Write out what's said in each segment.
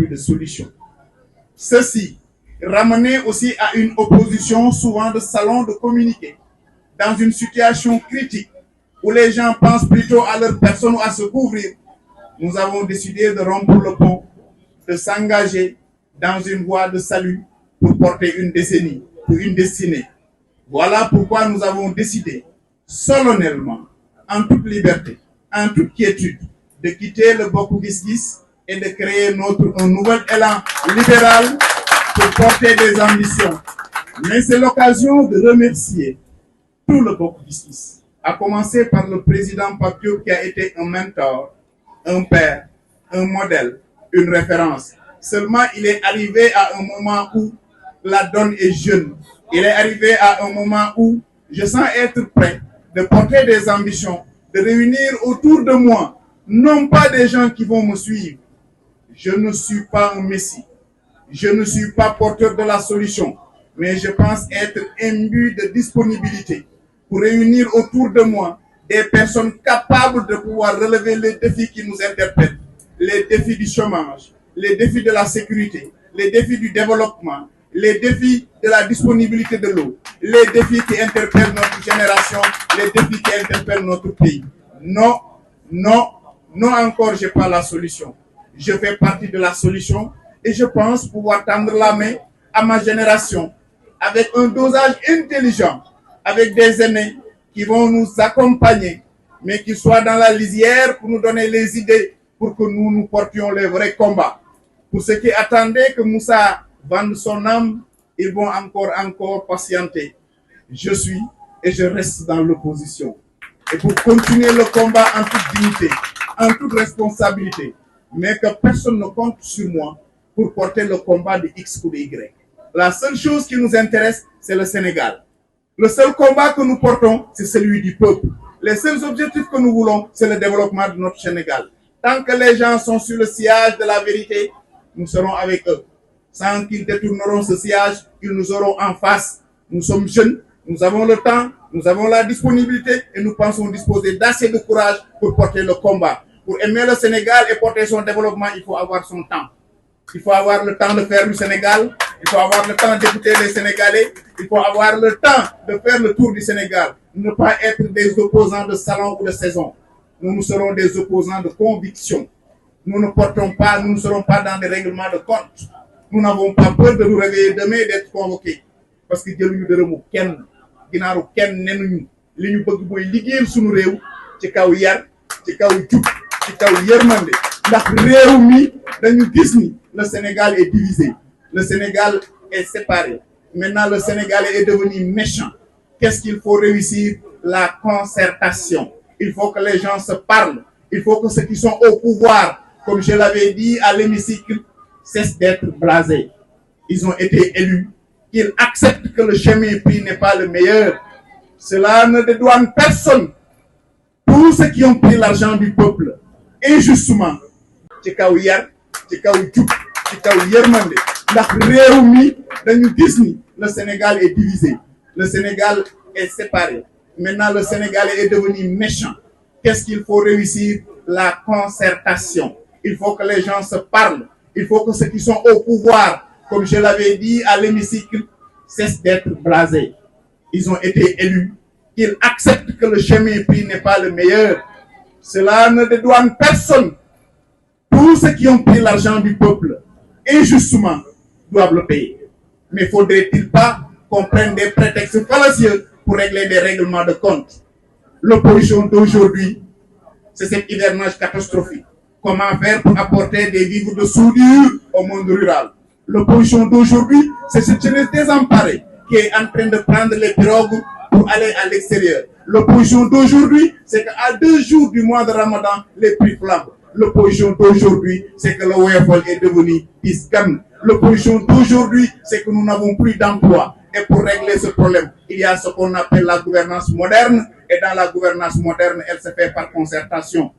plus de solution. Ceci ramenait aussi à une opposition souvent de salon de communiqué, dans une situation critique où les gens pensent plutôt à leur personne ou à se couvrir. Nous avons décidé de rompre le pont, de s'engager dans une voie de salut pour porter une décennie, pour une destinée. Voilà pourquoi nous avons décidé solennellement, en toute liberté, en toute quiétude, de quitter le Bokk Gis Gis et de créer un nouvel élan libéral pour porter des ambitions. Mais c'est l'occasion de remercier tout le Bokk Gis Gis, à commencer par le président Pape Diop qui a été un mentor, un père, un modèle, une référence. Seulement, il est arrivé à un moment où la donne est jeune. Il est arrivé à un moment où je sens être prêt de porter des ambitions, de réunir autour de moi, non pas des gens qui vont me suivre. Je ne suis pas un messie. Je ne suis pas porteur de la solution, mais je pense être imbu de disponibilité pour réunir autour de moi des personnes capables de pouvoir relever les défis qui nous interpellent, les défis du chômage, les défis de la sécurité, les défis du développement, les défis de la disponibilité de l'eau, les défis qui interpellent notre génération, les défis qui interpellent notre pays. Non, non, non encore, je n'ai pas la solution. Je fais partie de la solution et je pense pouvoir tendre la main à ma génération avec un dosage intelligent, avec des aînés qui vont nous accompagner, mais qui soient dans la lisière pour nous donner les idées pour que nous portions les vrais combats. Pour ceux qui attendaient que Moussa vende son âme, ils vont encore patienter. Je suis et je reste dans l'opposition. Et pour continuer le combat en toute dignité, en toute responsabilité, mais que personne ne compte sur moi pour porter le combat de X ou de Y. La seule chose qui nous intéresse, c'est le Sénégal. Le seul combat que nous portons, c'est celui du peuple. Les seuls objectifs que nous voulons, c'est le développement de notre Sénégal. Tant que les gens sont sur le sillage de la vérité, nous serons avec eux. Sans qu'ils détourneront ce sillage, ils nous auront en face. Nous sommes jeunes, nous avons le temps, nous avons la disponibilité et nous pensons disposer d'assez de courage pour porter le combat. Pour aimer le Sénégal et porter son développement, il faut avoir son temps. Il faut avoir le temps de faire du Sénégal, il faut avoir le temps d'écouter les Sénégalais, il faut avoir le temps de faire le tour du Sénégal. Ne pas être des opposants de salon ou de saison. Nous serons des opposants de conviction. Nous ne portons pas, nous ne serons pas dans des règlements de compte. Nous n'avons pas peur de nous réveiller demain et d'être convoqués. Parce que jëluñu dërëmu kenn ginaaru kenn nenuñu li ñu bëgg mooy liggéeyal suñu réew ci kaw yar ci kaw jub ci kaw yërmande ndax réew mi dañu gis ni le Sénégal est divisé, le Sénégal est séparé. Maintenant le Sénégalais est devenu méchant. Qu'est-ce qu'il faut réussir? La concertation. Il faut que les gens se parlent. Il faut que ceux qui sont au pouvoir, comme je l'avais dit à l'hémicycle, cessent d'être blasés. Ils ont été élus. Qu'ils acceptent que le chemin pris n'est pas le meilleur. Cela ne dédouane personne. Tous ceux qui ont pris l'argent du peuple injustement, ci kaw yar ci kaw jub ci kaw yërmande ndax réew mi dañu gis ni le Sénégal est divisé, le Sénégal est séparé. Maintenant le Sénégalais est devenu méchant. Qu'est-ce qu'il faut réussir? La concertation. Il faut que les gens se parlent. Il faut que ceux qui sont au pouvoir, comme je l'avais dit à l'hémicycle, cessent d'être blasés. Ils ont été élus. Qu'ils acceptent que le chemin pris n'est pas le meilleur. Cela ne dédouane personne. Tous ceux qui ont pris l'argent du peuple injustement doivent le payer. Mais faudrait-il pas qu'on prenne des prétextes fallacieux pour régler des règlements de compte? L'opposition d'aujourd'hui, c'est cet hivernage catastrophique. Comment faire pour apporter des vivres de soudure au monde rural? L'opposition d'aujourd'hui, c'est cette jeunesse désemparée qui est en train de prendre les pirogues pour aller à l'extérieur. L'opposition d'aujourd'hui, c'est qu'à 2 jours du mois de Ramadan, les prix flambent. L'opposition d'aujourd'hui, c'est que le Woyofol est devenu iscam. L'opposition d'aujourd'hui, c'est que nous n'avons plus d'emploi. Et pour régler ce problème, il y a ce qu'on appelle la gouvernance moderne. Et dans la gouvernance moderne, elle se fait par concertation.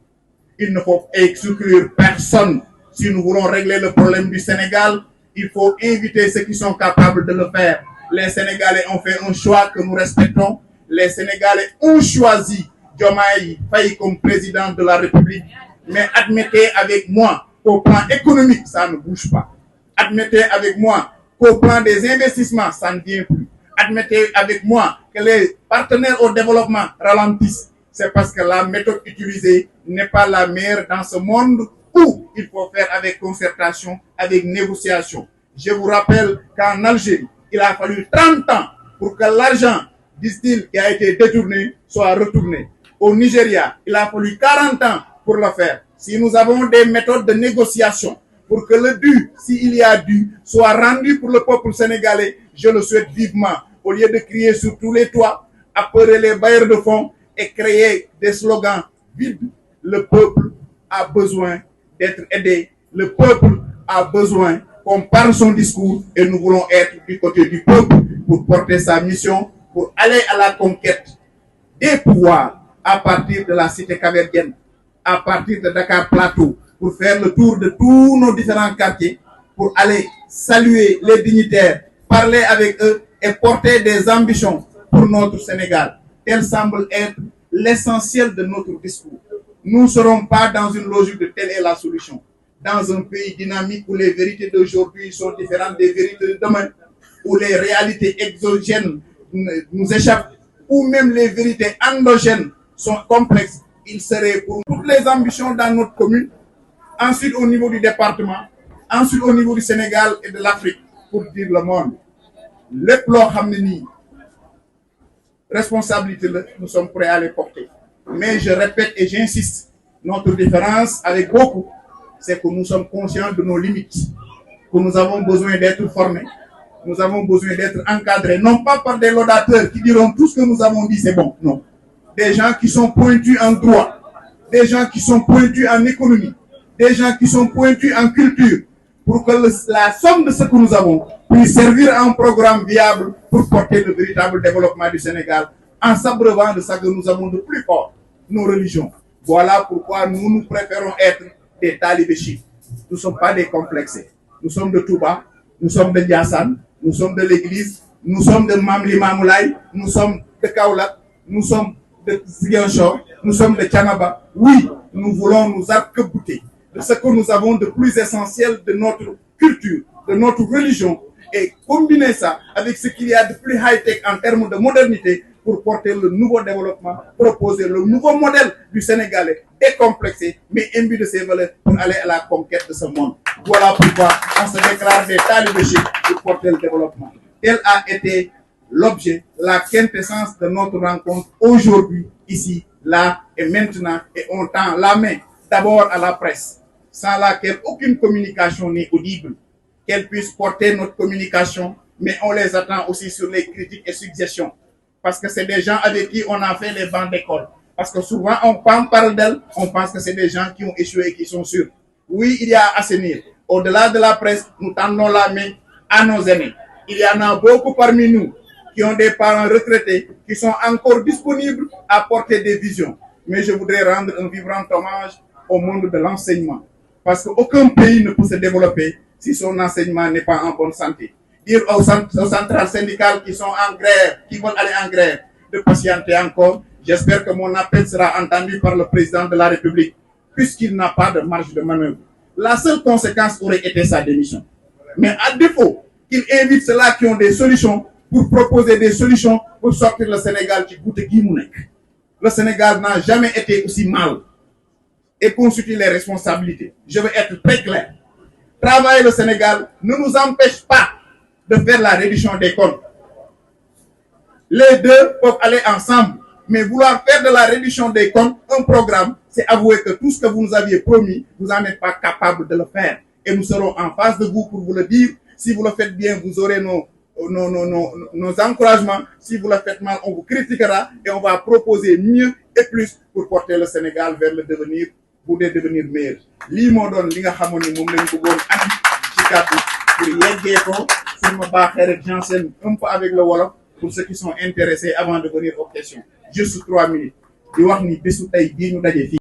Il ne faut exclure personne. Si nous voulons régler le problème du Sénégal, il faut inviter ceux qui sont capables de le faire. Les Sénégalais ont fait un choix que nous respectons. Les Sénégalais ont choisi Diomaye Faye comme président de la République. Mais admettez avec moi qu'au plan économique, ça ne bouge pas. Admettez avec moi qu'au plan des investissements, ça ne vient plus. Admettez avec moi que les partenaires au développement ralentissent. C'est parce que la méthode utilisée n'est pas la meilleure dans ce monde où il faut faire avec concertation, avec négociation. Je vous rappelle qu'en Algérie, il a fallu 30 ans pour que l'argent, disent-ils, qui a été détourné, soit retourné. Au Nigeria, il a fallu 40 ans pour le faire. Si nous avons des méthodes de négociation pour que le dû, s'il y a dû, soit rendu pour le peuple sénégalais, je le souhaite vivement. Au lieu de crier sur tous les toits, appeler les bailleurs de fonds et créer des slogans vides, le peuple a besoin d'être aidé. Le peuple a besoin qu'on parle son discours et nous voulons être du côté du peuple pour porter sa mission, pour aller à la conquête des pouvoirs à partir de la cité capverdienne, à partir de Dakar Plateau, pour faire le tour de tous nos différents quartiers, pour aller saluer les dignitaires, parler avec eux et porter des ambitions pour notre Sénégal. Tel semble être l'essentiel de notre discours. Nous ne serons pas dans une logique de telle est la solution. Dans un pays dynamique où les vérités d'aujourd'hui sont différentes des vérités de demain, où les réalités exogènes nous échappent, où même les vérités endogènes sont complexes, il serait pour toutes les ambitions dans notre commune, ensuite au niveau du département, ensuite au niveau du Sénégal et de l'Afrique, pour dire le monde. Le plan Hamneni, responsabilité, nous sommes prêts à les porter. Mais je répète et j'insiste, notre différence avec beaucoup, c'est que nous sommes conscients de nos limites, que nous avons besoin d'être formés, nous avons besoin d'être encadrés, non pas par des laudateurs qui diront tout ce que nous avons dit, c'est bon, non. Des gens qui sont pointus en droit, des gens qui sont pointus en économie, des gens qui sont pointus en culture, pour que la somme de ce que nous avons puisse servir à un programme viable pour porter le véritable développement du Sénégal, en s'abreuvant de ça que nous avons de plus fort, nos religions. Voilà pourquoi nous préférons être des talibés chiites. Nous ne sommes pas des complexés. Nous sommes de Touba, nous sommes de Ndiassane, nous sommes de l'église, nous sommes de Mamli Mamoulaye, nous sommes de Kaolack, nous sommes de Ziguinchor, nous sommes de Thiénaba. Oui, nous voulons nous arc-bouter de ce que nous avons de plus essentiel de notre culture, de notre religion, et combiner ça avec ce qu'il y a de plus high-tech en termes de modernité pour porter le nouveau développement, proposer le nouveau modèle du Sénégalais, décomplexé, mais imbu de ses valeurs pour aller à la conquête de ce monde. Voilà pourquoi on se déclare des talibés chiites pour porter le développement. Tel a été l'objet, la quintessence de notre rencontre aujourd'hui, ici, là et maintenant, et on tend la main d'abord à la presse, sans laquelle aucune communication n'est audible, qu'elle puisse porter notre communication, mais on les attend aussi sur les critiques et suggestions, parce que c'est des gens avec qui on a fait les bancs d'école, parce que souvent on parle d'elles, on pense que c'est des gens qui ont échoué et qui sont sûrs. Oui, il y a à assainir. Au-delà de la presse, nous tendons la main à nos aînés. Il y en a beaucoup parmi nous qui ont des parents retraités, qui sont encore disponibles à porter des visions. Mais je voudrais rendre un vibrant hommage au monde de l'enseignement. Parce qu'aucun pays ne peut se développer si son enseignement n'est pas en bonne santé. Dire aux centrales syndicales qui sont en grève, qui veulent aller en grève, de patienter encore. J'espère que mon appel sera entendu par le président de la République, puisqu'il n'a pas de marge de manœuvre. La seule conséquence aurait été sa démission. Mais à défaut qu'il invite ceux-là qui ont des solutions pour proposer des solutions pour sortir le Sénégal du goût de Guimounek. Le Sénégal n'a jamais été aussi mal et constitue les responsabilités. Je veux être très clair. Travailler le Sénégal ne nous empêche pas de faire la réduction des comptes. Les deux peuvent aller ensemble, mais vouloir faire de la réduction des comptes un programme, c'est avouer que tout ce que vous nous aviez promis, vous n'en êtes pas capable de le faire. Et nous serons en face de vous pour vous le dire. Si vous le faites bien, vous aurez nos encouragements. Si vous le faites mal, on vous critiquera et on va proposer mieux et plus pour porter le Sénégal vers le devenir, pour devenir meilleur. Li mo don li nga xamone mom lañ bëggoon andi ci kàddu pour yeggee ko sur ma baaxee rek j'enseigne un peu avec le wolof pour ceux qui sont intéressés avant de venir aux questions. Juste 3 minutes. Di wax ni bésu tey bii ñu daje fii